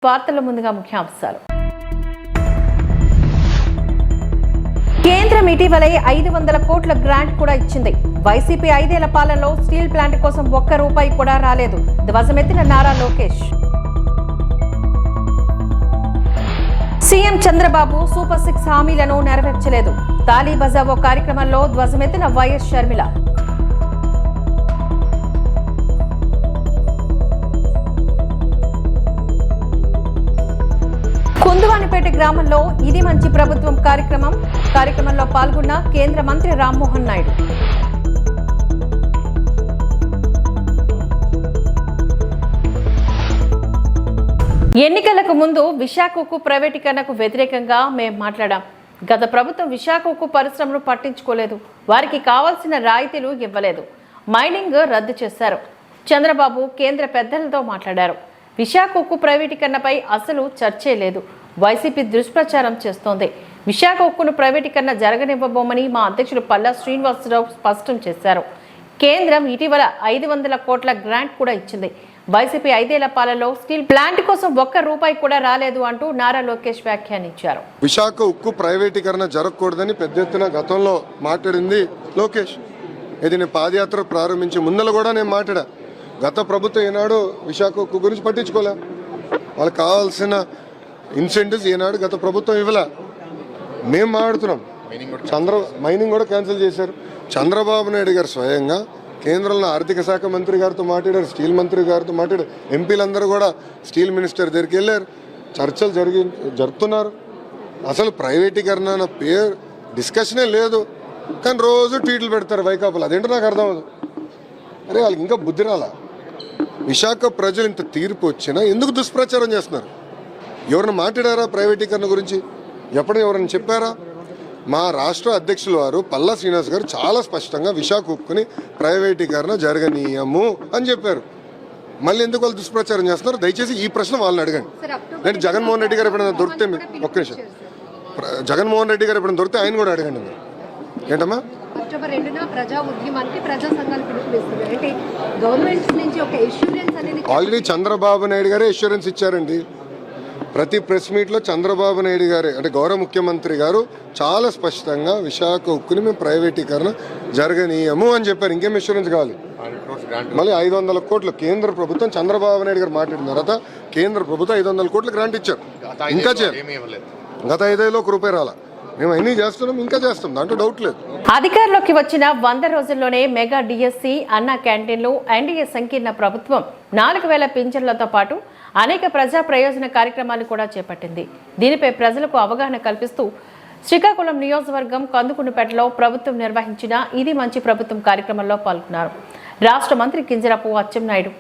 వార్తల ముందుగా ముఖ్యాంశాలు. కేంద్రం ఇటీవలే 500 కోట్ల గ్రాంట్ కూడా ఇచ్చింది. వైసీపీ 5 ఏళ్ల పాలనలో స్టీల్ ప్లాంట్ కోసం ₹1 కూడా రాలేదు. ధ్వజమెత్తిన నారా లోకేష్. సీఎం చంద్రబాబు సూపర్ 6 హామీలను నెరవేర్చలేదు. తాలీ బజావో కార్యక్రమంలో ధ్వజమెత్తిన వైఎస్ షర్మిల. కుందువానిపేట గ్రామంలో ఇది మంచి ప్రభుత్వం కార్యక్రమంలో పాల్గొన్న కేంద్ర మంత్రి రామ్మోహన్ నాయుడు. ఎన్నికలకు ముందు విశాఖ ఉక్కు ప్రైవేటీకరణకు వ్యతిరేకంగా మేము మాట్లాడాం. గత ప్రభుత్వం విశాఖ ఉక్కు పరిశ్రమను పట్టించుకోలేదు. వారికి కావాల్సిన రాయితీలు ఇవ్వలేదు. మైనింగ్ రద్దు చేశారు. చంద్రబాబు కేంద్ర పెద్దలతో మాట్లాడారు. విశాఖ ఉక్కు ప్రైవేటీకరణపై అసలు చర్చే లేదు. వైసీపీ దుష్ప్రచారం చేస్తోంది. విశాఖ ఉక్కును ప్రైవేటీకరణ జరగనివ్వబోమని మా అధ్యక్షుడు పల్లా శ్రీనివాసరావు స్పష్టం చేశారు. కేంద్రం ఇటీవల 500 కోట్ల గ్రాంట్ కూడా ఇచ్చింది. వైసీపీ 5 ఏళ్ల పాలనలో స్టీల్ ప్లాంట్ కోసం ₹1 కూడా రాలేదు అంటూ నారా లోకేష్ వ్యాఖ్యానించారు. విశాఖ ఉక్కు ప్రైవేటీకరణ జరగకూడదని పెద్ద ఎత్తున గతంలో మాట్లాడింది లోకేష్. ఇది నేను పాదయాత్ర ప్రారంభించే ముందర కూడా నేను మాట్లాడా. గత ప్రభుత్వం ఏనాడు విశాఖ ఉక్కు గురించి పట్టించుకోలే. వాళ్ళకి కావాల్సిన ఇన్సెంటివ్స్ ఏనాడు గత ప్రభుత్వం ఇవ్వలే. మేము మాట్లాడుతున్నాం. మైనింగ్ కూడా క్యాన్సిల్ చేశారు. చంద్రబాబు నాయుడు గారు స్వయంగా కేంద్రంలో ఆర్థిక శాఖ మంత్రి గారితో మాట్లాడారు, స్టీల్ మంత్రి గారితో మాట్లాడారు. ఎంపీలందరూ కూడా స్టీల్ మినిస్టర్ దగ్గరికి వెళ్ళారు. చర్చలు జరుపుతున్నారు. అసలు ప్రైవేటీకరణ అన్న పేరు డిస్కషనే లేదు. కానీ రోజు ట్వీట్లు పెడతారు వైకాపాలు. అదేంటో నాకు అర్థం అవ్వదు. అరే వాళ్ళకి ఇంకా బుద్ధి రాలా. విశాఖ ప్రజలు ఇంత తీర్పు వచ్చినా ఎందుకు దుష్ప్రచారం చేస్తున్నారు? ఎవరైనా మాట్లాడారా ప్రైవేటీకరణ గురించి? ఎప్పుడైనా ఎవరైనా చెప్పారా? మా రాష్ట్ర అధ్యక్షుల వారు పల్లా శ్రీనివాస్ గారు చాలా స్పష్టంగా విశాఖ ఉక్కుని ప్రైవేటీకరణ జరగనీయము అని చెప్పారు. మళ్ళీ ఎందుకు వాళ్ళు దుష్ప్రచారం చేస్తున్నారు? దయచేసి ఈ ప్రశ్న వాళ్ళని అడగండి. నేను జగన్మోహన్ రెడ్డి గారు ఎప్పుడైనా దొరికితే ఒక్క నిమిషం, జగన్మోహన్ రెడ్డి గారు ఎప్పుడైనా దొరికితే ఆయన కూడా అడగండి. మీరు ఏంటమ్మా? అక్టోబర్ 2న ప్రజా ఉద్యమానికి ప్రజా సంఘాలు పిలుపునిస్తున్నారు. అంటే గవర్నమెంట్ నుంచి ఒక అష్యూరెన్స్ అనేది ఆల్రెడీ చంద్రబాబు నాయుడు గారే అష్యూరెన్స్ ఇచ్చారండి. ప్రతి ప్రెస్ మీట్లో చంద్రబాబు నాయుడు గారే అంటే గౌరవ ముఖ్యమంత్రి గారు చాలా స్పష్టంగా విశాఖ ఉక్కుని మేము ప్రైవేటీకరణ జరగనీయము అని చెప్పారు. ఇంకేం అష్యూరెన్స్ కావాలి? మళ్ళీ 500 కోట్లు కేంద్ర ప్రభుత్వం చంద్రబాబు నాయుడు గారు మాట్లాడిన తర్వాత కేంద్ర ప్రభుత్వం 500 కోట్లు గ్రాంట్ ఇచ్చారు. ఇంకా గత 5 ఏళ్ళలో ₹1 రాలా. మేము అన్నీ చేస్తున్నాం, ఇంకా చేస్తాం, దాంట్లో డౌట్ లేదు. అధికారంలోకి వచ్చిన 100 రోజుల్లోనే మెగా డిఎస్సి, అన్నా క్యాంటీన్లు, ఎన్డీఏ సంకీర్ణ ప్రభుత్వం 4000 పింఛన్లతో పాటు అనేక ప్రజా ప్రయోజన కార్యక్రమాలు కూడా చేపట్టింది. దీనిపై ప్రజలకు అవగాహన కల్పిస్తూ శ్రీకాకుళం నియోజకవర్గం కందుకుంటపేటలో ప్రభుత్వం నిర్వహించిన ఇది మంచి ప్రభుత్వం కార్యక్రమంలో పాల్గొన్నారు. రాష్ట్ర మంత్రి కింజరాపు అచ్చెన్నాయుడు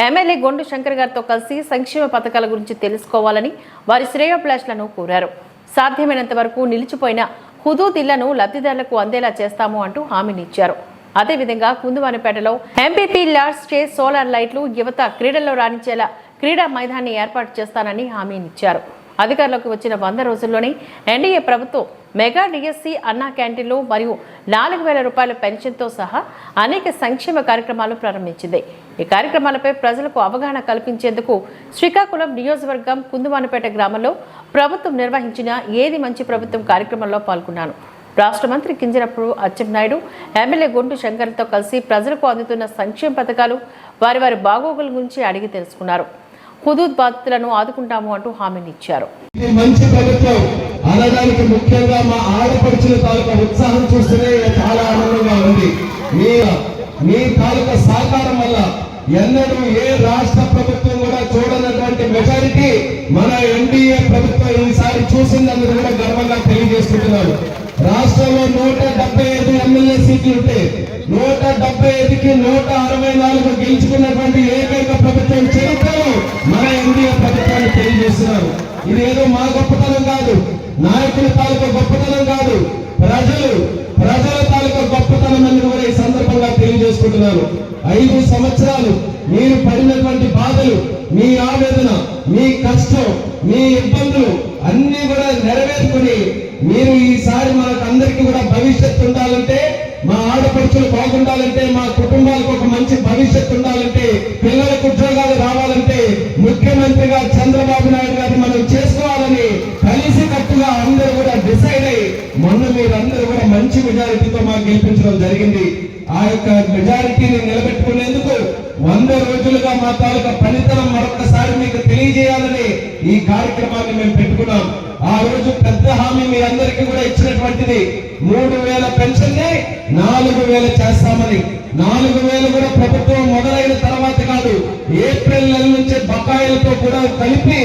ఎమ్మెల్యే గొండు శంకర్ గారితో కలిసి సంక్షేమ పథకాల గురించి తెలుసుకోవాలని వారి శ్రేయోభిలాషులను కోరారు. సాధ్యమైనంత వరకు నిలిచిపోయిన హుదూద్ ఇళ్లను లబ్ధిదారులకు అందేలా చేస్తాము అంటూ హామీనిచ్చారు. అదేవిధంగా కుందువానిపేటలో ఎంపీపీ లార్జ్ స్టేజ్ సోలార్ లైట్లు, యువత క్రీడల్లో రాణించేలా క్రీడా మైదానాన్ని ఏర్పాటు చేస్తానని హామీనిచ్చారు. అధికారంలోకి వచ్చిన 100 రోజుల్లోనే ఎన్డీఏ ప్రభుత్వం మెగా డిఎస్సి, అన్నా క్యాంటీన్లు మరియు ₹4000 పెన్షన్తో సహా అనేక సంక్షేమ కార్యక్రమాలు ప్రారంభించింది. ఈ కార్యక్రమాలపై ప్రజలకు అవగాహన కల్పించేందుకు శ్రీకాకుళం నియోజకవర్గం కుందువానిపేట గ్రామంలో ప్రభుత్వం నిర్వహించిన ఏది మంచి ప్రభుత్వం కార్యక్రమంలో పాల్గొన్నాను. రాష్ట్ర మంత్రి కింజరాపు అచ్చెన్నాయుడు ఎమ్మెల్యే గొండు శంకర్తో కలిసి ప్రజలకు అందుతున్న సంక్షేమ పథకాలు, వారి బాగోగుల గురించి అడిగి తెలుసుకున్నారు. హుదూద్ బాధితులను ఆదుకుంటాము అంటూ హామీనిచ్చారు. మంచి ప్రభుత్వం అనడానికి ముఖ్యంగా మా ఆడపడుచుల తాలూకా ఉత్సాహం చూస్తేనే చాలా ఆనందంగా ఉంది. మీ తాలూకా సహకారం వల్ల ఎన్నడూ ఏ రాష్ట్ర ప్రభుత్వం కూడా చూడనటువంటి మెజారిటీ మన ఎన్డీఏ ప్రభుత్వం ఈసారి చూసిందని కూడా గర్వంగా తెలియజేసుకుంటున్నారు. రాష్ట్రంలో 175 ఎమ్మెల్యే సీట్లు ఉంటే 175కి 164 గెలుచుకున్నటువంటి ఏకైక ప్రభుత్వం చరిత్రలో మన ఎన్డీఏ ప్రభుత్వాన్ని తెలియజేస్తున్నారు. ఇది ఏదో మా గొప్పతనం కాదు, నాయకుల తాలూకా గొప్పతనం కాదు, ప్రజల తాలూకా గొప్పతనం అని కూడా ఈ సందర్భంగా తెలియజేసుకుంటున్నారు. 5 సంవత్సరాలు మీరు పడినటువంటి బాధలు, మీ ఆవేదన, మీ కష్టం, మీ ఇబ్బందులు అన్ని కూడా నెరవేర్చుకుని మీరు ఈసారి మనకు అందరికీ కూడా భవిష్యత్తు ఉండాలంటే మా ఆడపడుచులు బాగుండాలంటే, మా కుటుంబాలకు ఒక మంచి భవిష్యత్తు ఉండాలంటే, పిల్లలకు ఉద్యోగాలు రావాలంటే ముఖ్యమంత్రిగా చంద్రబాబు నాయుడు గారిని మనం చేసుకోవాలని కలిసి కట్టుగా అందరూ కూడా డిసైడ్ అయ్యి మొన్న మీరందరూ కూడా మంచి మెజారిటీతో మాకు గెలిపించడం జరిగింది. ఆ యొక్క మెజారిటీని నిలబెట్టుకునేందుకు 100 రోజులుగా మా తాలూకా పనితనం మరొకసారి మీకు తెలియజేయాలని ఈ కార్యక్రమాన్ని మేము పెట్టుకున్నాం. ఆ రోజు పెద్ద హామీ మీ అందరికీ కూడా ఇచ్చినటువంటిది 3000 పెన్షన్ ని 4000 చేస్తామని. 4000 కూడా ప్రభుత్వం మొదలైన తర్వాత కాదు, ఏప్రిల్ నెల నుంచే బకాయిలతో కూడా కలిపి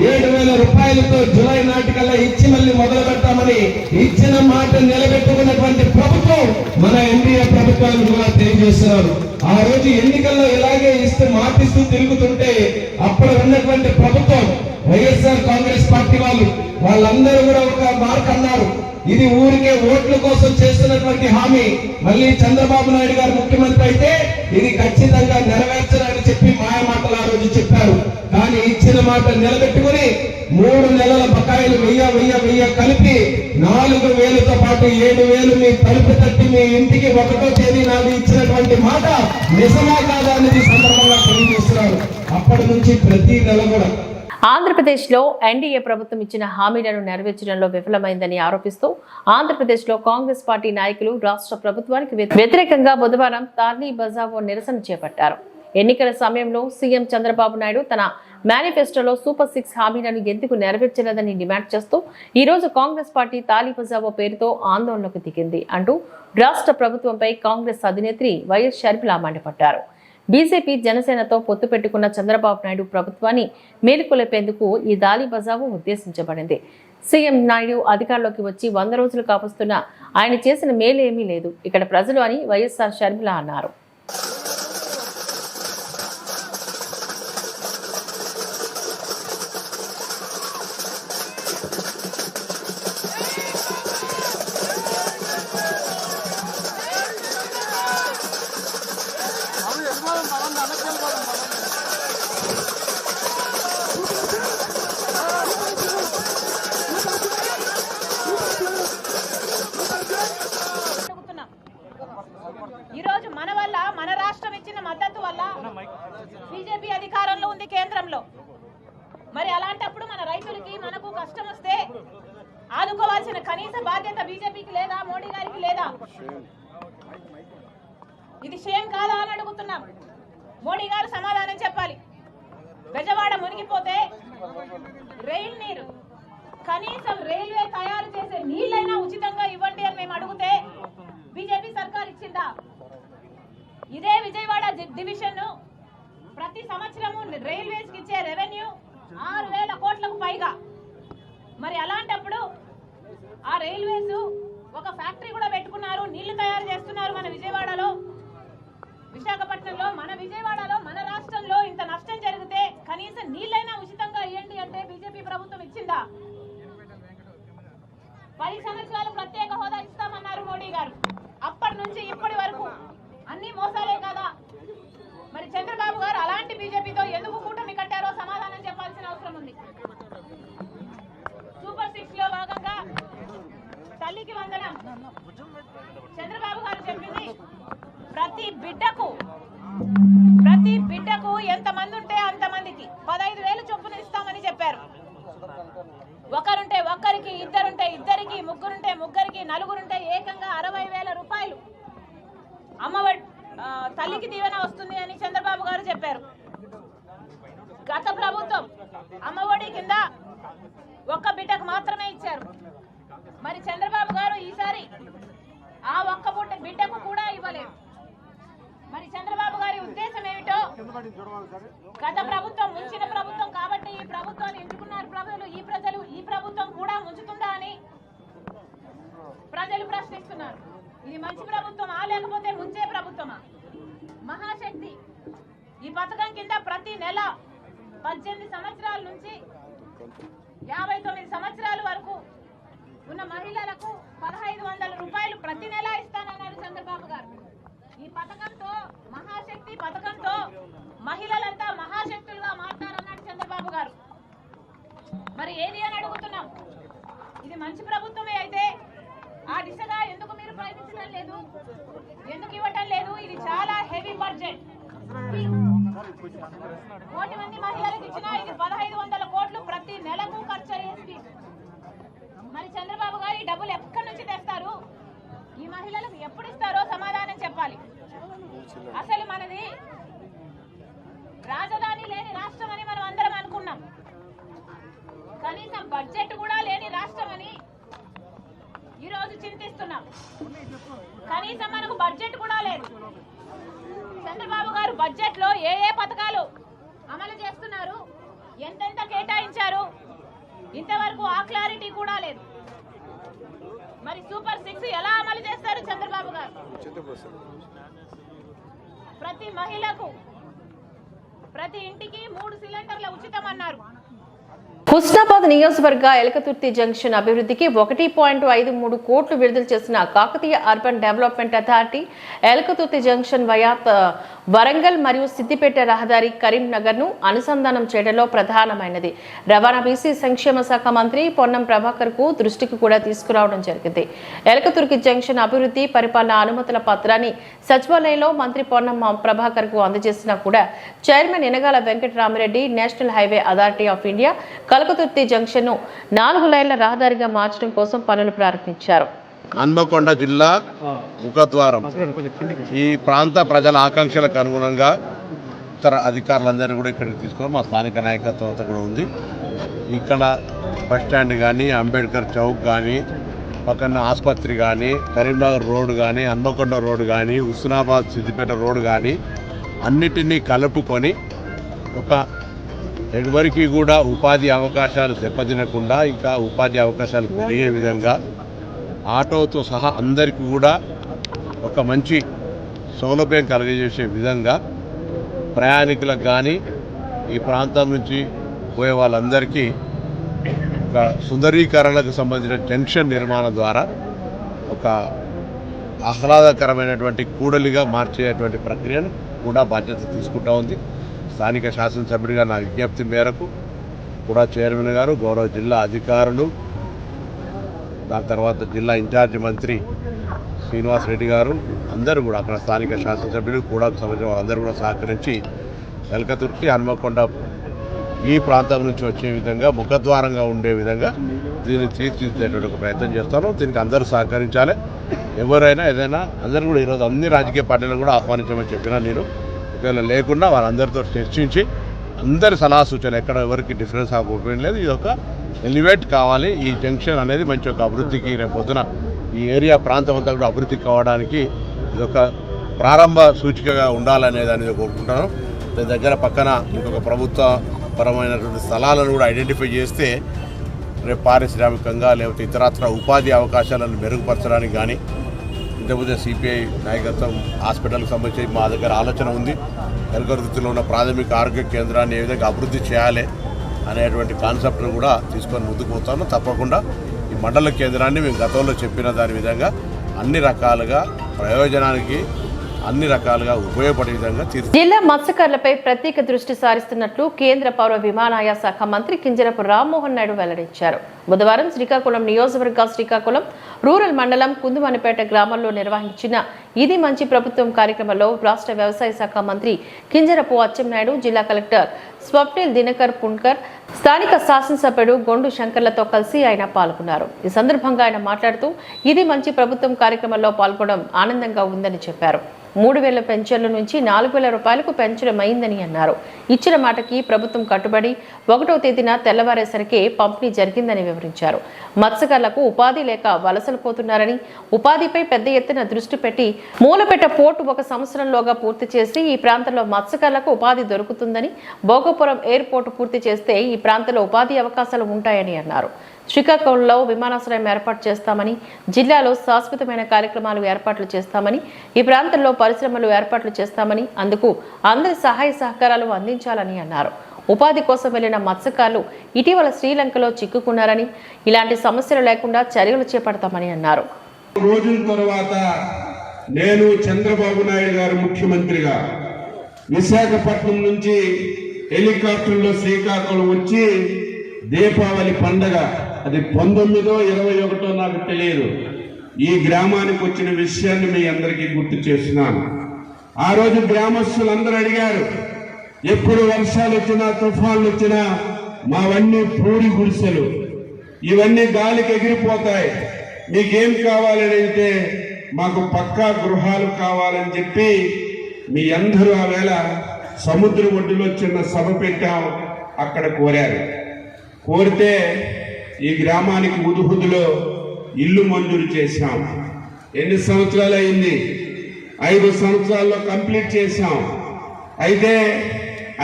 7000 రూపాయలతో జూలై నాటికల్లా ఇచ్చి మళ్ళీ మొదలు పెడతామని ఇచ్చిన మాట నిలబెట్టుకున్నటువంటి ప్రభుత్వం మన ఎన్డీఏ ప్రభుత్వాన్ని కూడా తెలియజేస్తున్నారు. ఆ రోజు ఎన్నికల్లో ఇలాగే మాటిస్తూ తిరుగుతుంటే అప్పుడు ఉన్నటువంటి ప్రభుత్వం వైఎస్ఆర్ కాంగ్రెస్ పార్టీ వాళ్ళందరూ కూడా ఒక మార్క్ అన్నారు, ఇది ఊరికే ఓట్ల కోసం చేస్తున్నటువంటి హామీ, మళ్ళీ చంద్రబాబు నాయుడు గారు ముఖ్యమంత్రి అయితే ఇది ఖచ్చితంగా నెరవేర్చాలని చెప్పి మాయ మాటలు ఆ రోజు చెప్పారు. కానీ ఇచ్చిన మాట నిలబెట్టుకుని 3 నెలల బకాయిలు 1000 కలిపి 4000తో పాటు 7000 మీ తలుపు తట్టి మీ ఇంటికి 1వ తేదీ నాడు ఇచ్చినటువంటి మాట నిజమా కాదా అనేది సందర్భంగా తెలియజేస్తున్నారు. అప్పటి నుంచి ప్రతి నెల కూడా ఆంధ్రప్రదేశ్లో ఎన్డీఏ ప్రభుత్వం ఇచ్చిన హామీలను నెరవేర్చడంలో విఫలమైందని ఆరోపిస్తూ ఆంధ్రప్రదేశ్లో కాంగ్రెస్ పార్టీ నాయకులు రాష్ట్ర ప్రభుత్వానికి వ్యతిరేకంగా బుధవారం తార్నీ బజావో నిరసన చేపట్టారు. ఎన్నికల సమయంలో సీఎం చంద్రబాబు నాయుడు తన మేనిఫెస్టోలో సూపర్ 6 హామీలను ఎందుకు నెరవేర్చలేదని డిమాండ్ చేస్తూ ఈ రోజు కాంగ్రెస్ పార్టీ తాలీ బజావో పేరుతో ఆందోళనకు దిగింది అంటూ రాష్ట్ర ప్రభుత్వంపై కాంగ్రెస్ అధినేత్రి వైఎస్ షర్మిల మండిపడ్డారు. బీజేపీ జనసేనతో పొత్తు పెట్టుకున్న చంద్రబాబు నాయుడు ప్రభుత్వాన్ని మేలుకొల్పేందుకు ఈ దాలి బజావు ఉద్దేశించబడింది. సీఎం నాయుడు అధికారంలోకి వచ్చి 100 రోజులు కావస్తున్నా ఆయన చేసిన మేలు ఏమీ లేదు ఇక్కడ ప్రజలు అని వైఎస్ఆర్ షర్మిల అన్నారు. ఈరోజు మన వల్ల, మన రాష్ట్రం ఇచ్చిన మద్దతు వల్ల బీజేపీ అధికారంలో ఉంది కేంద్రంలో. మరి అలాంటప్పుడు మన రైతులకి మనకు కష్టం వస్తే ఆదుకోవాల్సిన కనీస బాధ్యత బీజేపీకి లేదా, మోడీ గారికి లేదా? ఇది షేమ్ కాదా అని అడుగుతున్నాం. మోడీ గారు సమాధానం చెప్పాలి. బెజవాడ మునిగిపోతే రైల్ నీరు, కనీసం రైల్వే తయారు చేసే నీళ్ళైనా ఉచితంగా ఇవ్వండి అని మేము అడిగితే బీజేపీ సర్కార్ ఇచ్చిందా? ఇదే విజయవాడ డివిజన్ ప్రతి సంవత్సరము రైల్వేస్ కి ఇచ్చే రెవెన్యూ 6000 కోట్లకు పైగా. మరి అలాంటప్పుడు ఆ రైల్వేస్ ఒక ఫ్యాక్టరీ కూడా పెట్టుకున్నారు, నీళ్లు తయారు చేస్తున్నారు మన విజయవాడలో, విశాఖపట్నంలో. మన విజయవాడలో, మన రాష్ట్రంలో ఇంత నష్టం జరిగితే కనీసం నీళ్ళైనా ఉచితంగా ఇవ్వండి అంటే బీజేపీ ప్రభుత్వం ఇచ్చిందా? 10 సంవత్సరాలు ప్రత్యేక హోదా ఇస్తామన్నారు మోడీ గారు. అప్పటి నుంచి ఇప్పటి వరకు అన్ని మోసాలే కదా. మరి చంద్రబాబు గారు అలాంటి బీజేపీతో ఎందుకు కూటమి కట్టారో సమాధానం చెప్పాల్సిన అవసరం ఉంది. సూపర్ 6 లో భాగంగా తల్లికి వందనం చంద్రబాబు గారు చెప్పింది, ప్రతి బిడ్డకు ఎంతమంది ఉంటే అంతమందికి 15,000 చొప్పున ఇస్తామని చెప్పారు. ఒకరుంటే ఒక్కరికి, ఇద్దరుంటే ఇద్దరికి, ముగ్గురుంటే ముగ్గురికి, నలుగురుంటే ఏకంగా 60,000 రూపాయలు అమ్మఒడి తల్లికి దీవెన వస్తుంది అని చంద్రబాబు గారు చెప్పారు. గత ప్రభుత్వం అమ్మఒడి కింద ఒక్క బిడ్డకు మాత్రమే ఇచ్చారు. మరి చంద్రబాబు గారు ఈసారి ఆ ఒక్క బిడ్డకు కూడా ఇవ్వలేదు. మరి చంద్రబాబు గారి ఉద్దేశం ఏమిటో, గత ప్రభుత్వం ముంచిన ప్రభుత్వం కాబట్టి ఈ ప్రభుత్వాన్ని ఎంచుకున్నారు ప్రజలు, ఈ ప్రభుత్వం కూడా ముంచుతుందా అని ప్రజలు ప్రశ్నిస్తున్నారు. ఇది మంచి ప్రభుత్వమా లేకపోతే ముంచే ప్రభుత్వమా? మహాశక్తి ఈ పథకం కింద ప్రతి నెల 18 సంవత్సరాల నుంచి 59 సంవత్సరాల వరకు ఉన్న మహిళలకు 1,500 రూపాయలు ప్రతి నెల ఇస్తానన్నారు చంద్రబాబు గారు. ఈ పథకంతో, మహాశక్తి పథకంతో మహిళలంతా మహాశక్తులుగా మారుతారన్నాడు చంద్రబాబు గారు. మరి ఏది అని అడుగుతున్నాం. ఇది మంచి ప్రభుత్వమే అయితే ఆ దిశగా ఎందుకు మీరు ప్రయత్నించడం లేదు? ఎందుకు ఇవ్వటం లేదు? ఇది చాలా హెవీ బడ్జెట్. కోటి మంది మహిళలకు ఇచ్చినా ఇది 1500 కోట్లు ప్రతి నెలకు ఖర్చు అయ్యేది. మరి చంద్రబాబు గారు ఈ డబ్బులు ఎక్కడి నుంచి తెస్తారు? ఈ మహిళలకు ఎప్పుడు ఇస్తారో సమాధానం చెప్పాలి. అసలు మనది రాజధాని లేని రాష్ట్రం అని మనం అందరం అనుకున్నాం. కనీసం బడ్జెట్ కూడా లేని రాష్ట్రం అని ఈరోజు చింతిస్తున్నాం. కనీసం మనకు బడ్జెట్ కూడా లేదు. చంద్రబాబు గారు బడ్జెట్ లో ఏ ఏ పథకాలు అమలు చేస్తున్నారు, ఎంతెంత కేటాయించారు, ఇంతవరకు ఆ క్లారిటీ కూడా లేదు. మరి సూపర్ 6 ఎలా అమలు చేస్తారు చంద్రబాబు గారు? ప్రతి మహిళకు ప్రతి ఇంటికి 3 సిలిండర్ల ఉచితం అన్నారు. హుస్నాబాద్ నియోజకవర్గ ఎలకతుర్తి జంక్షన్ అభివృద్ధికి 1.53 కోట్లు విడుదల చేసిన Kakatiya urban development authority Elkathurthy junction via Warangal మరియు సిద్దిపేట రహదారి కరీంనగర్ ను అనుసంధానం చేయడంలో ప్రధానమైనది. రవాణా బీసీ సంక్షేమ శాఖ మంత్రి పొన్నం ప్రభాకర్ కు దృష్టికి కూడా తీసుకురావడం జరిగింది. ఎలకతుర్తి జంక్షన్ అభివృద్ధి పరిపాలన అనుమతుల పత్రాన్ని సచివాలయంలో మంత్రి పొన్నం ప్రభాకర్ కు అందజేసినా కూడా chairman Enagala Venkataramireddy national highway authority of India Kalakathurthi junction ను 4 లైన్ల రహదారిగా మార్చడం కోసం పనులు ప్రారంభించారు. హన్మకొండ జిల్లా ముఖద్వారం. ఈ ప్రాంత ప్రజల ఆకాంక్షలకు అనుగుణంగా ఇతర అధికారులందరినీ కూడా ఇక్కడికి తీసుకొని మా స్థానిక నాయకత్వం అంతా కూడా ఉంది. ఇక్కడ బస్టాండ్ కానీ, అంబేద్కర్ చౌక్ కానీ, పక్కన ఆసుపత్రి కానీ, కరీంనగర్ రోడ్డు కానీ, హన్మకొండ రోడ్డు కానీ, హుస్నాబాద్ సిద్దిపేట రోడ్డు కానీ అన్నిటినీ కలుపుకొని ఒక ఎవరికి కూడా ఉపాధి అవకాశాలు దెబ్బతినకుండా ఇంకా ఉపాధి అవకాశాలు పెరిగే విధంగా ఆటోతో సహా అందరికీ కూడా ఒక మంచి సౌలభ్యం కలిగజేసే విధంగా ప్రయాణికులకు కానీ ఈ ప్రాంతం నుంచి పోయే వాళ్ళందరికీ ఒక సుందరీకరణకు సంబంధించిన జంక్షన్ నిర్మాణం ద్వారా ఒక ఆహ్లాదకరమైనటువంటి కూడలిగా మార్చేటువంటి ప్రక్రియను కూడా బాధ్యత తీసుకుంటూ ఉంది. స్థానిక శాసనసభ్యుడిగా నా విజ్ఞప్తి మేరకు కూడా చైర్మన్ గారు, గౌరవ జిల్లా అధికారులు, దాని తర్వాత జిల్లా ఇన్ఛార్జి మంత్రి శ్రీనివాస్ రెడ్డి గారు అందరూ కూడా అక్కడ స్థానిక శాసనసభ్యులు కూడా సంబంధించిన వాళ్ళందరూ కూడా సహకరించి ఎలకతుర్తి హన్మకొండ ఈ ప్రాంతం నుంచి వచ్చే విధంగా ముఖద్వారంగా ఉండే విధంగా దీన్ని తీర్చిదిద్దేటువంటి ఒక ప్రయత్నం చేస్తాను. దీనికి అందరూ సహకరించాలి. ఎవరైనా ఏదైనా అందరూ కూడా ఈరోజు అన్ని రాజకీయ పార్టీలను కూడా ఆహ్వానించమని చెప్పినా నేను ఒకవేళ లేకుండా వాళ్ళందరితో చర్చించి అందరి సలహా సూచనలు ఎక్కడ ఎవరికి డిఫరెన్స్ ఆఫ్ ఒపీనియన్ లేదు. ఇది ఒక ఎలివేట్ కావాలి. ఈ జంక్షన్ అనేది మంచి ఒక అభివృద్ధికి రేపు పొద్దున ఈ ఏరియా ప్రాంతం అంతా కూడా అభివృద్ధి కావడానికి ఇది ఒక ప్రారంభ సూచికగా ఉండాలనేది అనేది కోరుకుంటాను. దాని దగ్గర పక్కన ఇంకొక ప్రభుత్వ పరమైనటువంటి స్థలాలను కూడా ఐడెంటిఫై చేస్తే రేపు పారిశ్రామికంగా లేకపోతే ఇతరత్ర ఉపాధి అవకాశాలను మెరుగుపరచడానికి కానీ ఇంతకుముందే సిపిఐ నాయకత్వం హాస్పిటల్కి సంబంధించి మా దగ్గర ఆలోచన ఉంది. ఎలకతుర్తిలో ఉన్న ప్రాథమిక ఆరోగ్య కేంద్రాన్ని ఏ విధంగా అభివృద్ధి చేయాలి అనేటువంటి కాన్సెప్ట్ను కూడా తీసుకొని ముందుకు పోతాను. తప్పకుండా ఈ మండల కేంద్రాన్ని మేము గతంలో చెప్పిన దాని విధంగా అన్ని రకాలుగా ప్రయోజనానికి అన్ని రకాలుగా ఉపయోగపడే విధంగా జిల్లా మత్స్యకారులపై ప్రత్యేక దృష్టి సారిస్తున్నట్లు కేంద్ర పౌర విమానయాన శాఖ మంత్రి కింజరపు రామ్మోహన్ నాయుడు వెల్లడించారు. బుధవారం శ్రీకాకుళం నియోజకవర్గ శ్రీకాకుళం రూరల్ మండలం కుందుమనిపేట గ్రామంలో నిర్వహించిన ఇది మంచి ప్రభుత్వం కార్యక్రమంలో రాష్ట్ర వ్యవసాయ శాఖ మంత్రి కింజరపు అచ్చెన్నాయుడు, జిల్లా కలెక్టర్ స్వప్నిల్ దినకర్ పుణ్కర్, స్థానిక శాసనసభ్యుడు గొండు శంకర్లతో కలిసి ఆయన పాల్గొన్నారు. ఈ సందర్భంగా ఆయన మాట్లాడుతూ ఇది మంచి ప్రభుత్వం కార్యక్రమంలో పాల్గొనడం ఆనందంగా ఉందని చెప్పారు. 3,000 పెన్షన్ల నుంచి 4,000 రూపాయలకు పెంచడమైందని అన్నారు. ఇచ్చిన మాటకి ప్రభుత్వం కట్టుబడి 1వ తేదీన తెల్లవారేసరికి పంపిణీ జరిగిందని వివరించారు. మత్స్యకారులకు ఉపాధి లేక వలసలు పోతున్నారని, ఉపాధిపై పెద్ద ఎత్తున దృష్టి పెట్టి మూలపేట పోర్టు 1 సంవత్సరంలోగా పూర్తి చేసి ఈ ప్రాంతంలో మత్స్యకారులకు ఉపాధి దొరుకుతుందని, భోగపురం ఎయిర్పోర్టు పూర్తి చేస్తే ఈ ప్రాంతంలో ఉపాధి అవకాశాలు ఉంటాయని అన్నారు. శ్రీకాకుళంలో విమానాశ్రయం ఏర్పాటు చేస్తామని, జిల్లాలో శాశ్వతమైన కార్యక్రమాలు ఏర్పాట్లు చేస్తామని, ఈ ప్రాంతంలో పరిశ్రమలు ఏర్పాట్లు చేస్తామని, అందుకు అందరి సహాయ సహకారాలు అందించాలని అన్నారు. ఉపాధి కోసం వెళ్లిన మత్స్యకారులు ఇటీవల శ్రీలంకలో చిక్కుకున్నారని, ఇలాంటి సమస్యలు లేకుండా చర్యలు చేపడతామని అన్నారు. రోజుల తర్వాత నేను చంద్రబాబు నాయుడు గారు ముఖ్యమంత్రిగా విశాఖపట్నం నుంచి హెలికాప్టర్లో శ్రీకాకుళం వచ్చి దీపావళి పండగ అది 19వ 21వ నాకు తెలియదు, ఈ గ్రామానికి వచ్చిన విషయాన్ని మీ అందరికీ గుర్తు చేస్తున్నాను. ఆ రోజు గ్రామస్తులందరూ అడిగారు, ఎప్పుడు వర్షాలు వచ్చినా తుఫాన్లు వచ్చినా మావన్నీ పూరి గుడిసెలు, ఇవన్నీ గాలికి ఎగిరిపోతాయి, మీకేం కావాలని అయితే మాకు పక్కా గృహాలు కావాలని చెప్పి మీ అందరూ ఆ వేళ సముద్ర ఒడ్డులో చిన్న సభ పెట్టాం, అక్కడ కోరారు. కోరితే ఈ గ్రామానికి ఉదుహుదులో ఇల్లు మంజూరు చేశాం. ఎన్ని సంవత్సరాలు అయింది? 5 సంవత్సరాల్లో కంప్లీట్ చేశాం. అయితే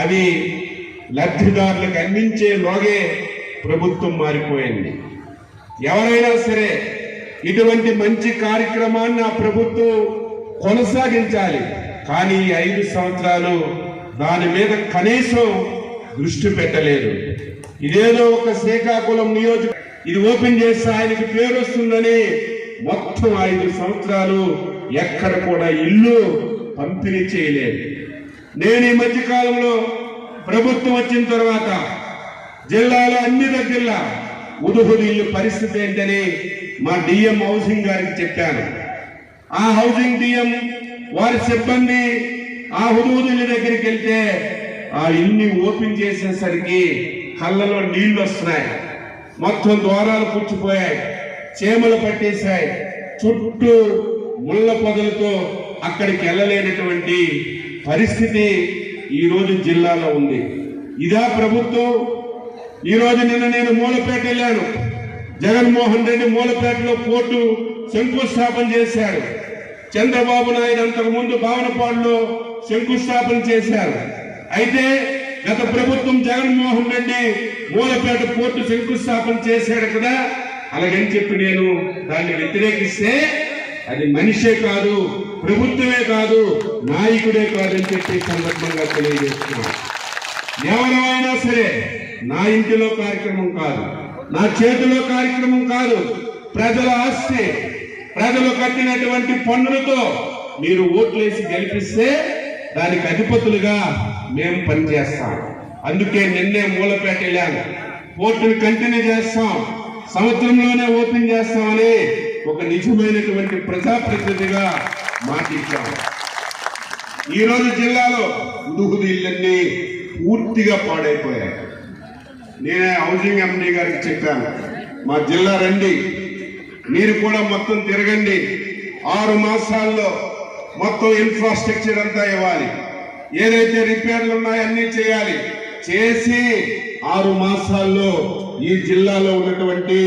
అవి లబ్ధిదారులకు అందించేలోగే ప్రభుత్వం మారిపోయింది. ఎవరైనా సరే ఇటువంటి మంచి కార్యక్రమాన్ని ఆ ప్రభుత్వం కొనసాగించాలి, కానీ 5 సంవత్సరాలు దాని మీద కనీసం దృష్టి పెట్టలేదు. ఇదేదో ఒక శ్రీకాకుళం నియోజకవర్గం ఇది ఓపెన్ చేస్తే ఆయనకి పేరు వస్తుందని మొత్తం 5 సంవత్సరాలు ఎక్కడ కూడా ఇల్లు పంపిణీ చేయలేదు. నేను ఈ మధ్య కాలంలో ప్రభుత్వం వచ్చిన తర్వాత జిల్లాలో అన్ని దగ్గరలా ఉదుహుదు ఇల్లు పరిస్థితి ఏంటని మా డిఎం హౌసింగ్ గారికి చెప్పాను. ఆ హౌసింగ్ డిఎం వారి సిబ్బంది ఆ ఉదుహుదు ఇల్లు దగ్గరికి వెళ్తే ఆ ఇల్లు ఓపెన్ చేసేసరికి కళ్ళలో నీళ్లు వస్తున్నాయి, మొత్తం ద్వారాలు పుచ్చిపోయాయి, చేమలు పట్టేశాయి, చుట్టూ ముళ్ళ పొదలతో అక్కడికి వెళ్ళలేనటువంటి పరిస్థితి ఈరోజు జిల్లాలో ఉంది. ఇదా ప్రభుత్వం? ఈరోజు నిన్న నేను మూలపేట వెళ్ళాను. జగన్మోహన్ రెడ్డి మూలపేటలో పోర్టు శంకుస్థాపన చేశాడు. చంద్రబాబు నాయుడు అంతకుముందు భావనపాడులో శంకుస్థాపన చేశారు. అయితే గత ప్రభుత్వం జగన్మోహన్ రెడ్డి మూలపేట పోర్టు శంకుస్థాపన చేశాడు కదా, అలాగని చెప్పి నేను దాన్ని వ్యతిరేకిస్తే అది మనిషే కాదు, ప్రభుత్వమే కాదు, నాయకుడే కాదని చెప్పి సందర్భంగా తెలియజేస్తున్నాను. ఎవరైనా సరే నా ఇంటిలో కార్యక్రమం కాదు, నా చేతిలో కార్యక్రమం కాదు, ప్రజల ఆస్తి, ప్రజలు కట్టినటువంటి పన్నులతో మీరు ఓట్లేసి గెలిపిస్తే దానికి అధిపతులుగా మేము పనిచేస్తాం. అందుకే నిన్నే మూలపేట వెళ్ళాను. పోర్టును కంటిన్యూ చేస్తాం, సంవత్సరంలోనే ఓపెన్ చేస్తామని ఒక నిజమైనటువంటి ప్రజాప్రతినిధిగా మాటిచ్చాం. ఈరోజు జిల్లాలో ఉదుహుదు ఇళ్ళన్నీ పూర్తిగా పాడైపోయాయి. నేనే హౌసింగ్ ఎండీ గారికి చెప్పాను, మా జిల్లా రండి, మీరు కూడా మొత్తం తిరగండి, 6 మాసాల్లో మొత్తం ఇన్ఫ్రాస్ట్రక్చర్ అంతా ఇవ్వాలి, ఏదైతే రిపేర్లు ఉన్నాయో అన్ని చేయాలి, చేసి 6 మాసాల్లో ఈ జిల్లాలో ఉన్నటువంటి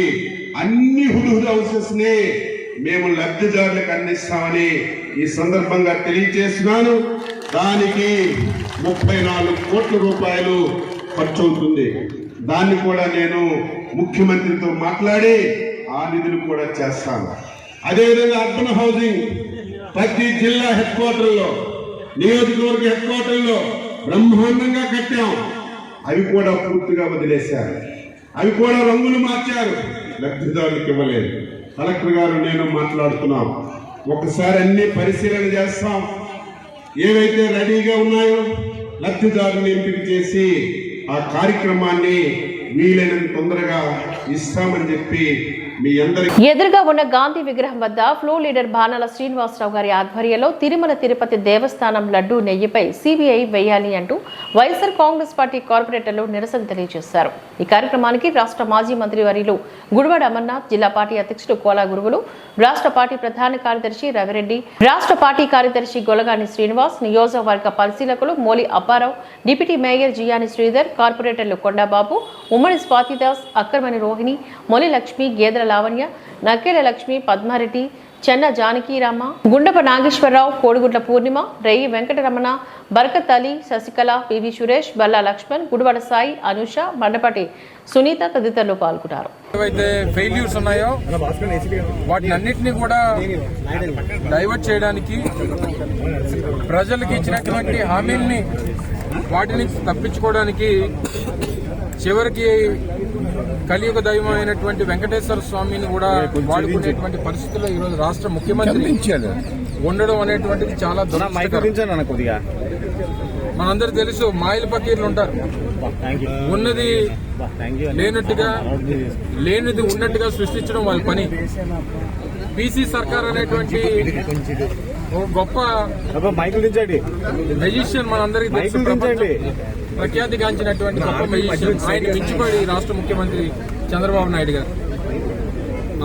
అన్ని హుదుహుదు హౌసెస్ ని మేము లబ్ధిదారులకు అందిస్తామని ఈ సందర్భంగా తెలియజేస్తున్నాను. దానికి 34 కోట్ల రూపాయలు ఖర్చు అవుతుంది. దాన్ని కూడా నేను ముఖ్యమంత్రితో మాట్లాడి ఆ నిధులు కూడా చేస్తాను. అదేవిధంగా అర్బన్ హౌసింగ్ ప్రతి జిల్లా హెడ్ క్వార్టర్లో, నియోజకవర్గ హెడ్ క్వార్టర్లో బ్రహ్మాండంగా కట్టాం. అవి కూడా పూర్తిగా వదిలేశారు, అవి కూడా రంగులు మార్చారు, లబ్ధిదారులకు ఇవ్వలేదు. కలెక్టర్ గారు నేను మాట్లాడుతున్నాం, ఒకసారి అన్ని పరిశీలన చేస్తాం, ఏవైతే రెడీగా ఉన్నాయో లబ్ధిదారుని ఎంపిక చేసి ఆ కార్యక్రమాన్ని వీలైనంత తొందరగా ఇస్తామని చెప్పి మీ అందరికీ. ఎదురుగా ఉన్న గాంధీ విగ్రహం వద్ద ఫ్లో లీడర్ బాణాల శ్రీనివాసరావు గారి ఆధ్వర్యంలో తిరుమల తిరుపతి దేవస్థానం లడ్డూ నెయ్యిపై సిబిఐ వేయాలి అంటూ వైఎస్ఆర్ కాంగ్రెస్ పార్టీ కార్పొరేటర్లు నిరసన తెలియజేశారు. ఈ కార్యక్రమానికి రాష్ట్ర మాజీ మంత్రి వర్యులు గుడివాడ అమర్నాథ్, జిల్లా పార్టీ అధ్యక్షుడు కోలా గురువులు, రాష్ట్ర పార్టీ ప్రధాన కార్యదర్శి రవిరెడ్డి, రాష్ట్ర పార్టీ కార్యదర్శి గొలగాని శ్రీనివాస్, నియోజకవర్గ పరిశీలకులు మోలి అప్పారావు, డిప్యూటీ మేయర్ జియాని శ్రీధర్, కార్పొరేటర్లు కొండాబాబు, ఉమ్మడి స్వాతిదాస్, అక్కర్మణి రోహిణి, మొలి లక్ష్మి, గేదెల లావణ్య, నక్కేల లక్ష్మి, పద్మారెడ్డి, చెన్న జానకీరామ, గుండప నాగేశ్వరరావు, కోడిగుడ్ల పూర్ణిమ, రేయి వెంకటరమణ, బర్కత్ అలీ, శశికళ, పివి సురేష్, బల్లా లక్ష్మణ్, గుడివాడ సాయి, అనుష, మండపటి సునీత తదితరులు పాల్గొన్నారు. ఏవైతే ఫెయిల్యూర్స్ ఉన్నాయో వాటిని అన్నింటినీ కూడా డైవర్ట్ చేయడానికి, ప్రజలకు ఇచ్చినటువంటి హామీల్ని వాటిని తప్పించుకోవడానికి చివరికి కలియుగ దైవం అయినటువంటి వెంకటేశ్వర స్వామిని కూడా వాడుకునేటువంటి పరిస్థితుల్లో ఈరోజు రాష్ట్ర ముఖ్యమంత్రి ఉండడం అనేటువంటిది చాలా దురదృష్టకరం. మనందరూ తెలుసు, మాయల పకీర్లు ఉంటారు, ఉన్నది లేనట్టుగా లేనిది ఉన్నట్టుగా సృష్టించడం వాళ్ళ పని. పీసీ సర్కార్ అనేటువంటి ఒక గొప్ప మెజిషియన్ మనందరికీ తెలుసు, ప్రఖ్యాతిగాంచినటువంటి గొప్ప మెజిషియన్. ఆయన మించిపడి రాష్ట్ర ముఖ్యమంత్రి చంద్రబాబు నాయుడు గారు.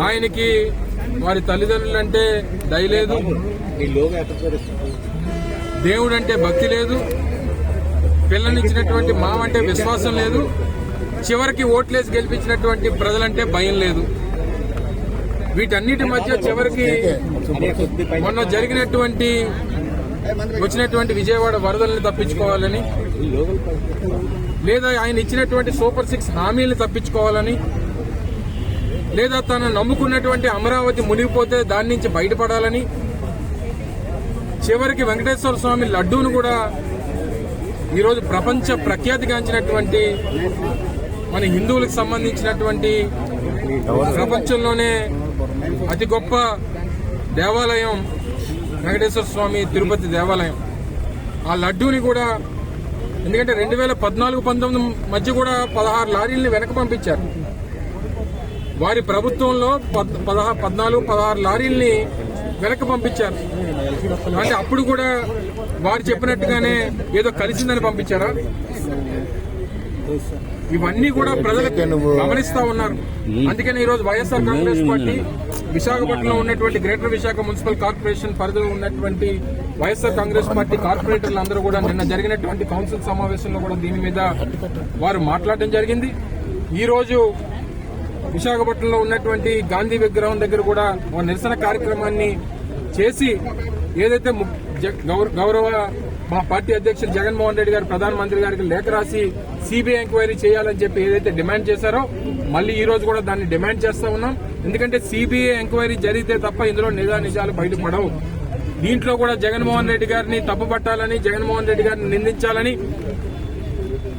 ఆయనకి వారి తల్లిదండ్రులంటే దయ లేదు, దేవుడంటే భక్తి లేదు, పిల్లనిచ్చినటువంటి మావంటే విశ్వాసం లేదు, చివరికి ఓట్లేసి గెలిపించినటువంటి ప్రజలంటే భయం లేదు. వీటన్నిటి మధ్య చివరికి మొన్న వచ్చినటువంటి విజయవాడ వరదల్ని తప్పించుకోవాలని, లేదా ఆయన ఇచ్చినటువంటి సూపర్ 6 హామీలను తప్పించుకోవాలని, లేదా తను నమ్ముకున్నటువంటి అమరావతి మునిగిపోతే దాని నుంచి బయటపడాలని, చివరికి వెంకటేశ్వర స్వామి లడ్డూను కూడా ఈరోజు ప్రపంచ ప్రఖ్యాతిగాంచినటువంటి మన హిందువులకు సంబంధించినటువంటి ప్రపంచంలోనే అతి గొప్ప దేవాలయం వెంకటేశ్వర స్వామి తిరుపతి దేవాలయం. ఆ లడ్డూని కూడా, ఎందుకంటే 2014-19 మధ్య కూడా 16 లారీల్ని వెనక పంపించారు. వారి ప్రభుత్వంలో 14-16 లారీల్ని వెనక్కి పంపించారు. అంటే అప్పుడు కూడా వారు చెప్పినట్టుగానే ఏదో కలిసిందని పంపించారా? ఇవన్నీ కూడా ప్రజలు గమనిస్తా ఉన్నారు. అందుకని ఈరోజు వైఎస్ఆర్ కాంగ్రెస్ పార్టీ విశాఖపట్నంలో ఉన్నటువంటి గ్రేటర్ విశాఖ మున్సిపల్ కార్పొరేషన్ పరిధిలో ఉన్నటువంటి వైఎస్ఆర్ కాంగ్రెస్ పార్టీ కార్పొరేటర్లు అందరూ కూడా నిన్న జరిగినటువంటి కౌన్సిల్ సమావేశంలో కూడా దీని మీద వారు మాట్లాడడం జరిగింది. ఈ రోజు విశాఖపట్నంలో ఉన్నటువంటి గాంధీ విగ్రహం దగ్గర కూడా ఒక నిరసన కార్యక్రమాన్ని చేసి ఏదైతే గౌరవ మా పార్టీ అధ్యక్షులు జగన్మోహన్ రెడ్డి గారు ప్రధానమంత్రి గారికి లేఖ రాసి సిబిఐ ఎంక్వైరీ చేయాలని చెప్పి ఏదైతే డిమాండ్ చేశారో మళ్ళీ ఈ రోజు కూడా దాన్ని డిమాండ్ చేస్తా ఉన్నాం. ఎందుకంటే సిబిఐ ఎంక్వైరీ జరిగితే తప్ప ఇందులో నిజాలు బయటపడవు. దీంట్లో కూడా జగన్మోహన్ రెడ్డి గారిని తప్పుపట్టాలని, జగన్మోహన్ రెడ్డి గారిని నిందించాలని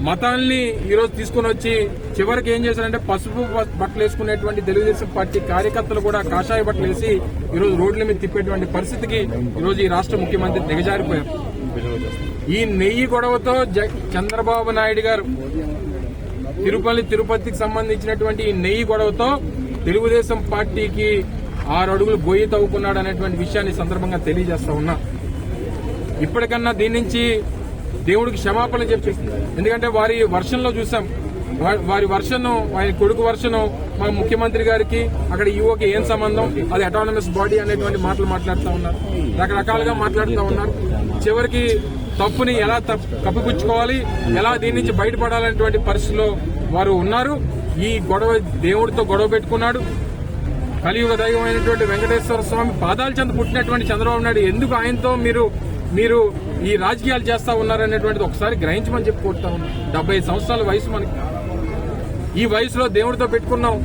మతాల్ని ఈరోజు తీసుకుని వచ్చి చివరికి ఏం చేశారంటే పసుపు బట్టలు వేసుకునేటువంటి తెలుగుదేశం పార్టీ కార్యకర్తలు కూడా కాషాయ బట్టలు వేసి ఈరోజు రోడ్ల మీద తిప్పేటువంటి పరిస్థితికి ఈరోజు ఈ రాష్ట్ర ముఖ్యమంత్రి దిగజారిపోయారు. ఈ నెయ్యి గొడవతో చంద్రబాబు నాయుడు గారు తిరుపతికి సంబంధించినటువంటి ఈ నెయ్యి గొడవతో తెలుగుదేశం పార్టీకి 6 అడుగులు గొయ్యి తవ్వుకున్నాడు అనేటువంటి విషయాన్ని సందర్భంగా తెలియజేస్తా ఉన్నా. ఇప్పటికన్నా దీని నుంచి దేవుడికి క్షమాపణ చెప్పి, ఎందుకంటే వారి వర్షంలో చూసాం, వారి వర్షను, ఆయన కొడుకు వర్షను మన ముఖ్యమంత్రి గారికి అక్కడ ఈఓకి ఏం సంబంధం, అది అటానమస్ బాడీ అనేటువంటి మాటలు మాట్లాడుతూ ఉన్నారు, రకరకాలుగా మాట్లాడుతూ ఉన్నారు. చివరికి తప్పుని ఎలా కప్పిపుచ్చుకోవాలి, ఎలా దీని నుంచి బయటపడాలనేటువంటి పరిస్థితిలో వారు ఉన్నారు. ఈ గొడవ దేవుడితో గొడవ పెట్టుకున్నాడు. కలియుగ దైవమైనటువంటి వెంకటేశ్వర స్వామి పాదాల చెంత పుట్టినటువంటి చంద్రబాబు నాయుడు ఎందుకు ఆయనతో మీరు ఈ రాజకీయాలు చేస్తా ఉన్నారనేటువంటిది ఒకసారి గ్రహించమని చెప్పి కోరుతా ఉన్నాం. 75 సంవత్సరాల వయసు మనకి. ఈ వయసులో దేవుడితో పెట్టుకున్నాం.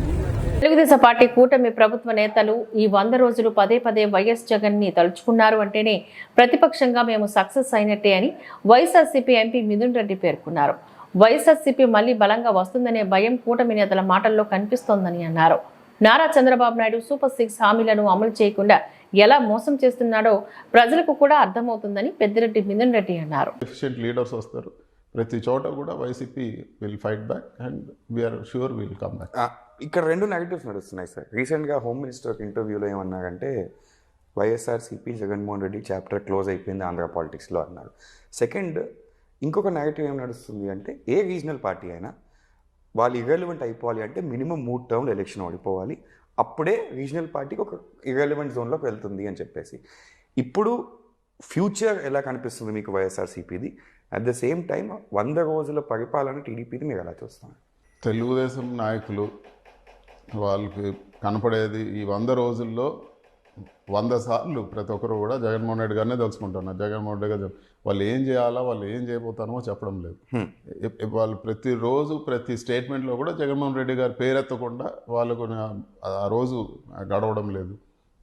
తెలుగుదేశం పార్టీ కూటమి ప్రభుత్వ నేతలు ఈ 100 రోజులు పదే వైఎస్ జగన్ ని తలుచుకున్నారు అంటేనే ప్రతిపక్షంగా మేము సక్సెస్ అయినట్టే అని వైఎస్ఆర్సీపీ ఎంపీ మిథున్ రెడ్డి పేర్కొన్నారు. వైఎస్ఆర్సీపీ మళ్లీ బలంగా వస్తుందనే భయం కూటమి నేతల మాటల్లో కనిపిస్తోందని అన్నారు. నారా చంద్రబాబు నాయుడు సూపర్ 6 హామీలను అమలు చేయకుండా ఎలా మోసం చేస్తున్నాడో ప్రజలకు కూడా అర్థమవుతుందని పెద్దిరెడ్డి మిథున్ రెడ్డి అన్నారు. ఎఫిషియెంట్ లీడర్స్ వస్తారు, ప్రతి చోట కూడా YCP will fight back and we're sure will come back. ఇక్కడ 2 నెగటివ్స్ నడుస్తున్నాయి సార్. రీసెంట్గా హోమ్ మినిస్టర్ ఇంటర్వ్యూలో ఏమన్నారంటే వైఎస్ఆర్సీపీ జగన్మోహన్ రెడ్డి చాప్టర్ క్లోజ్ అయిపోయింది ఆంధ్ర పాలిటిక్స్లో అన్నారు. సెకండ్, ఇంకొక నెగటివ్ ఏం నడుస్తుంది అంటే ఏ రీజనల్ పార్టీ అయినా వాళ్ళు ఇర్రెలవెంట్ అయిపోవాలి అంటే మినిమం 3 టర్మ్లు ఎలక్షన్ ఓడిపోవాలి, అప్పుడే రీజనల్ పార్టీకి ఒక ఇర్రెలవెంట్ జోన్లోకి వెళ్తుంది అని చెప్పేసి. ఇప్పుడు ఫ్యూచర్ ఎలా కనిపిస్తుంది మీకు వైఎస్ఆర్సీపీది? అట్ ద సేమ్ టైం 100 రోజుల పరిపాలన టీడీపీది మీరు ఎలా చూస్తున్నారు? తెలుగుదేశం నాయకులు వాళ్ళకి కనపడేది ఈ 100 రోజుల్లో 100 సార్లు ప్రతి ఒక్కరు కూడా జగన్మోహన్ రెడ్డి గారినే తెలుసుకుంటున్నారు. జగన్మోహన్ రెడ్డి గారు వాళ్ళు ఏం చేయాలా, వాళ్ళు ఏం చేయబోతారో చెప్పడం లేదు. వాళ్ళు ప్రతిరోజు ప్రతి స్టేట్మెంట్లో కూడా జగన్మోహన్ రెడ్డి గారి పేరెత్తకుండా వాళ్ళకు ఆ రోజు గడవడం లేదు.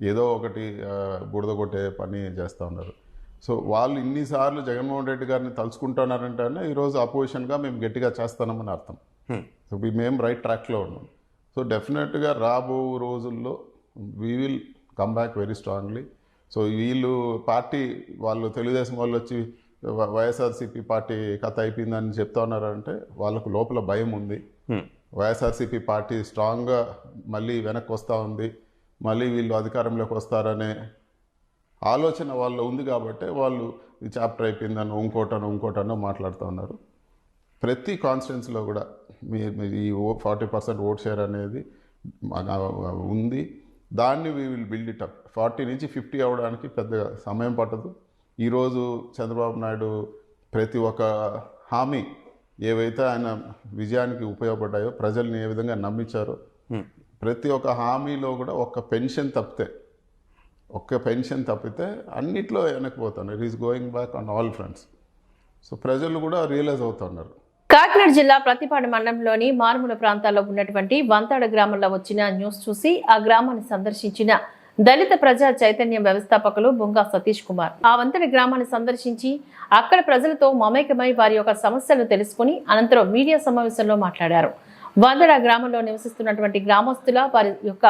ఏదో ఒకటి బురద కొట్టే పని చేస్తూ ఉన్నారు. సో వాళ్ళు ఇన్నిసార్లు జగన్మోహన్ రెడ్డి గారిని తలుచుకుంటున్నారంటేనే ఈరోజు అపోజిషన్గా మేము గట్టిగా చేస్తున్నామని అర్థం. సో మేము రైట్ ట్రాక్లో ఉన్నాం. సో డెఫినెట్గా రాబో రోజుల్లో we will come back very strongly. So వీళ్ళు పార్టీ వాళ్ళు తెలుగుదేశం వాళ్ళు వచ్చి వైఎస్ఆర్సీపీ పార్టీ కథ అయిపోయిందని చెప్తా ఉన్నారంటే వాళ్ళకు లోపల భయం ఉంది. వైఎస్ఆర్సీపీ పార్టీ స్ట్రాంగ్గా మళ్ళీ వెనక్కి వస్తూ ఉంది. మళ్ళీ వీళ్ళు అధికారంలోకి వస్తారనే ఆలోచన వాళ్ళు ఉంది కాబట్టి వాళ్ళు ఈ చాప్టర్ అయిపోయిందనో ఇంకోటనో మాట్లాడుతూ ఉన్నారు. ప్రతి కాన్స్టిట్యున్సీలో కూడా ఈ 40% ఓట్ షేర్ అనేది ఉంది. దాన్ని we will build it up. 40 నుంచి 50 అవ్వడానికి పెద్దగా సమయం పట్టదు. ఈరోజు చంద్రబాబు నాయుడు ప్రతి ఒక్క హామీ ఏవైతే ఆయన విజయానికి ఉపయోగపడ్డాయో, ప్రజల్ని ఏ విధంగా నమ్మించారో, ప్రతి ఒక్క హామీలో కూడా ఒక్క పెన్షన్ తప్పితే అన్నిట్లో వెనక్కిపోతున్నారు. It is going back on all fronts. So ప్రజలు కూడా రియలైజ్ అవుతున్నారు. కాకినాడ జిల్లా ప్రతిపాడు మండలంలోని మారుమూల ప్రాంతాల్లో ఉన్నటువంటి వంతాడ గ్రామంలో వచ్చిన న్యూస్ చూసి ఆ గ్రామాన్ని సందర్శించిన దళిత ప్రజా చైతన్యం వ్యవస్థాపకులు బొంగా సతీష్ కుమార్ ఆ వంతడి గ్రామాన్ని సందర్శించి అక్కడ ప్రజలతో మమేకమై వారి యొక్క సమస్యలను తెలుసుకుని అనంతరం మీడియా సమావేశంలో మాట్లాడారు. వందడ గ్రామంలో నివసిస్తున్నటువంటి గ్రామస్తుల వారి యొక్క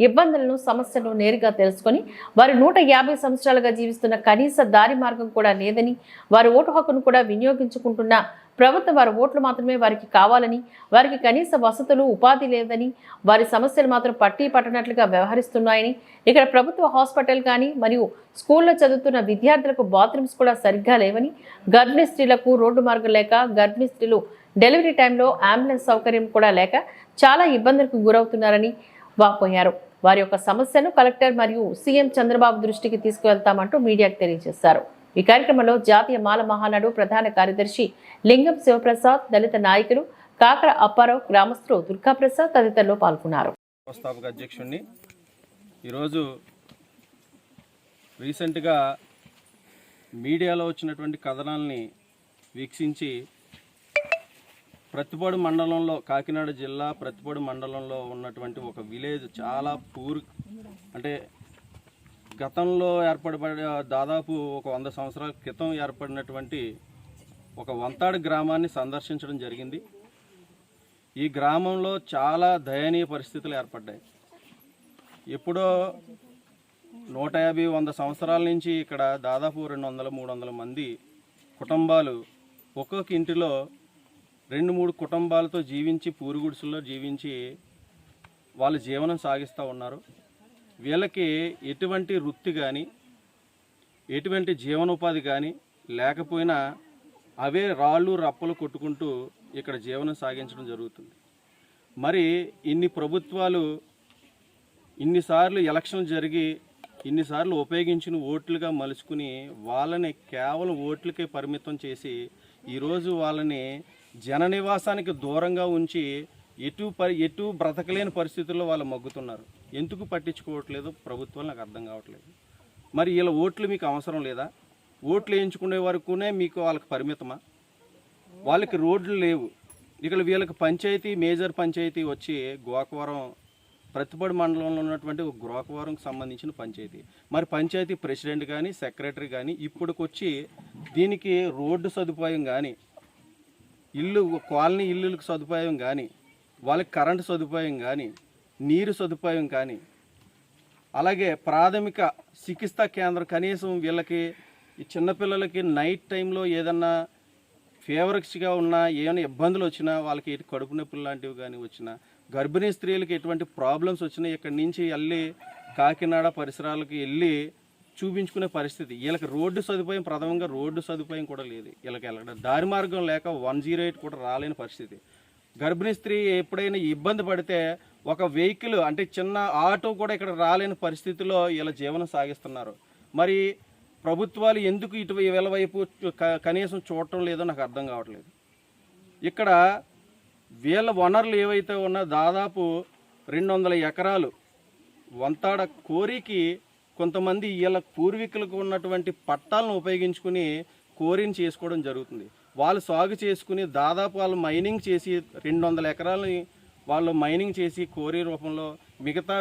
ఇబ్బందులను, సమస్యలను నేరుగా తెలుసుకొని వారు 150 సంవత్సరాలుగా జీవిస్తున్న కనీస దారి మార్గం కూడా లేదని, వారి ఓటు హక్కును కూడా వినియోగించుకుంటున్న ప్రభుత్వం వారి ఓట్లు మాత్రమే వారికి కావాలని, వారికి కనీస వసతులు, ఉపాధి లేదని, వారి సమస్యలు మాత్రం పట్టనట్లుగా వ్యవహరిస్తున్నాయని, ఇక్కడ ప్రభుత్వ హాస్పిటల్ కానీ మరియు స్కూల్లో చదువుతున్న విద్యార్థులకు బాత్రూమ్స్ కూడా సరిగ్గా లేవని, గర్భిణీ స్త్రీలకు రోడ్డు మార్గం లేక, గర్భిణీ స్త్రీలు డెలివరీ టైంలో అంబులెన్స్ సౌకర్యం కూడా లేక చాలా ఇబ్బందులకు గురవుతున్నారని వాపోయారు. వారి యొక్క సమస్యను కలెక్టర్ మరియు సీఎం చంద్రబాబు దృష్టికి తీసుకువెళ్తామంటూ మీడియాకు తెలియజేశారు. ఈ కార్యక్రమంలో జాతీయ మాల మహానాడు ప్రధాన కార్యదర్శి లింగం శివప్రసాద్, దళిత నాయకులు కాకర అప్పారావు, గ్రామస్తులు దుర్గాప్రసాద్ తదితరులు పాల్గొన్నారు. వ్యవస్థాపక అధ్యక్షుడిని ఈరోజు రీసెంట్గా మీడియాలో వచ్చినటువంటి కథనాలని వీక్షించి ప్రతిపాడు మండలంలో, కాకినాడ జిల్లా ప్రతిపాడు మండలంలో ఉన్నటువంటి ఒక విలేజ్ చాలా అంటే గతంలో దాదాపు ఒక 100 సంవత్సరాల క్రితం ఏర్పడినటువంటి ఒక వంతాడు గ్రామాన్ని సందర్శించడం జరిగింది. ఈ గ్రామంలో చాలా దయనీయ పరిస్థితులు ఏర్పడ్డాయి. ఎప్పుడో 150-100 సంవత్సరాల నుంచి ఇక్కడ దాదాపు 200-300 మంది కుటుంబాలు ఒక్కొక్క ఇంటిలో 2-3 కుటుంబాలతో జీవించి, పూరుగుడిసెల్లో జీవించి వాళ్ళ జీవనం సాగిస్తూ ఉన్నారు. వీళ్ళకి ఎటువంటి వృత్తి కానీ, ఎటువంటి జీవనోపాధి కానీ లేకపోయినా అవే రాళ్ళు రప్పలు కొట్టుకుంటూ ఇక్కడ జీవనం సాగించడం జరుగుతుంది. మరి ఇన్ని ప్రభుత్వాలు ఇన్నిసార్లు ఎలక్షన్ జరిగి ఇన్నిసార్లు ఉపయోగించిన ఓట్లుగా మలుచుకుని వాళ్ళని కేవలం ఓట్లకే పరిమితం చేసి ఈరోజు వాళ్ళని జన నివాసానికి దూరంగా ఉంచి ఎటు బ్రతకలేని పరిస్థితుల్లో వాళ్ళు మగ్గుతున్నారు. ఎందుకు పట్టించుకోవట్లేదు ప్రభుత్వాలు నాకు అర్థం కావట్లేదు. మరి వీళ్ళ ఓట్లు మీకు అవసరం లేదా? ఓట్లు వేయించుకునే వరకునే మీకు వాళ్ళకి పరిమితమా? వాళ్ళకి రోడ్లు లేవు. ఇక్కడ వీళ్ళకి పంచాయతీ, మేజర్ పంచాయతీ వచ్చి గోకవరం, ప్రతిపాడు మండలంలో ఉన్నటువంటి ఒక గోకవరంకి సంబంధించిన పంచాయతీ. మరి పంచాయతీ ప్రెసిడెంట్ కానీ, సెక్రటరీ కానీ ఇప్పటికొచ్చి దీనికి రోడ్డు సదుపాయం కానీ, కాలనీ ఇల్లులకు సదుపాయం కానీ, వాళ్ళకి కరెంటు సదుపాయం కానీ, నీరు సదుపాయం కానీ, అలాగే ప్రాథమిక చికిత్సా కేంద్రం కనీసం వీళ్ళకి ఈ చిన్నపిల్లలకి నైట్ టైంలో ఏదన్నా ఫీవర్స్గా ఉన్నా, ఏమైనా ఇబ్బందులు వచ్చినా, వాళ్ళకి కడుపు నొప్పులు లాంటివి కానీ వచ్చినా, గర్భిణీ స్త్రీలకి ఎటువంటి ప్రాబ్లమ్స్ వచ్చినా ఇక్కడి నుంచి వెళ్ళి కాకినాడ పరిసరాలకు వెళ్ళి చూపించుకునే పరిస్థితి. వీళ్ళకి రోడ్డు సదుపాయం, ప్రథమంగా రోడ్డు సదుపాయం కూడా లేదు. వీళ్ళకి వెళ్ళడం దారి మార్గం లేక 108 కూడా రాలేని పరిస్థితి. గర్భిణీ స్త్రీ ఎప్పుడైనా ఇబ్బంది పడితే ఒక వెహికల్ అంటే చిన్న ఆటో కూడా ఇక్కడ రాలేని పరిస్థితిలో వీళ్ళ జీవనం సాగిస్తున్నారు. మరి ప్రభుత్వాలు ఎందుకు వీళ్ళ వైపు కనీసం చూడటం లేదో నాకు అర్థం కావట్లేదు. ఇక్కడ వీళ్ళ వనరులు ఏవైతే ఉన్నా దాదాపు 200 ఎకరాలు వంతాడ కోరికి కొంతమంది వీళ్ళ పూర్వీకులకు ఉన్నటువంటి పట్టాలను ఉపయోగించుకుని కోరిని చేసుకోవడం జరుగుతుంది. వాళ్ళు సాగు చేసుకుని దాదాపు వాళ్ళు మైనింగ్ చేసి 200 ఎకరాలని వాళ్ళు మైనింగ్ చేసి కోరి రూపంలో మిగతా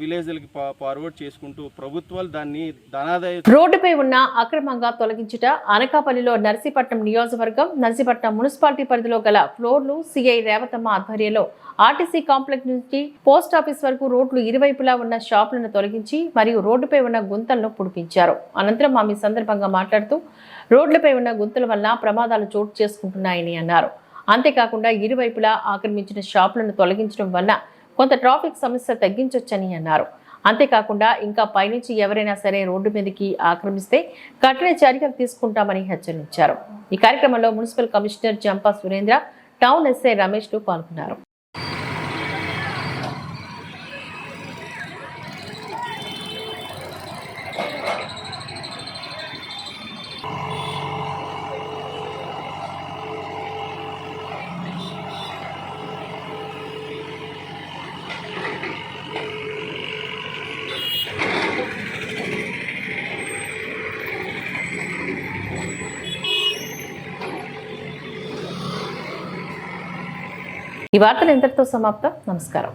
విలేజ్లకి ఫార్వర్డ్ చేసుకుంటూ ప్రభుత్వాలు దాన్ని ధనాదాయ రోడ్డుపై ఉన్న అక్రమంగా తొలగించుట అనకాపల్లిలో నర్సీపట్నం నియోజకవర్గం నర్సీపట్నం మున్సిపాలిటీ పరిధిలో గల ఫ్లోర్లు సిఐ రేవతమ్మ ఆధ్వర్యంలో ఆర్టీసీ కాంప్లెక్స్ నుంచి పోస్ట్ ఆఫీస్ వరకు రోడ్లు ఇరువైపులా ఉన్న షాపులను తొలగించి మరియు రోడ్డుపై ఉన్న గుంతలను పుడిపించారు. అనంతరం ఆమె సందర్భంగా మాట్లాడుతూ రోడ్లపై ఉన్న గుంతల వల్ల ప్రమాదాలు చోటు చేసుకుంటున్నాయని అన్నారు. అంతేకాకుండా ఇరువైపులా ఆక్రమించిన షాపులను తొలగించడం వల్ల కొంత ట్రాఫిక్ సమస్య తగ్గించొచ్చని అన్నారు. అంతేకాకుండా ఇంకా పైనుంచి ఎవరైనా సరే రోడ్డు మీదకి ఆక్రమిస్తే కఠిన చర్యలు తీసుకుంటామని హెచ్చరించారు. ఈ కార్యక్రమంలో municipal commissioner Jampa Surendra, town SI రమేష్లు పాల్గొన్నారు. ఈ వార్తలు ఇంతటితో సమాప్తం. నమస్కారం.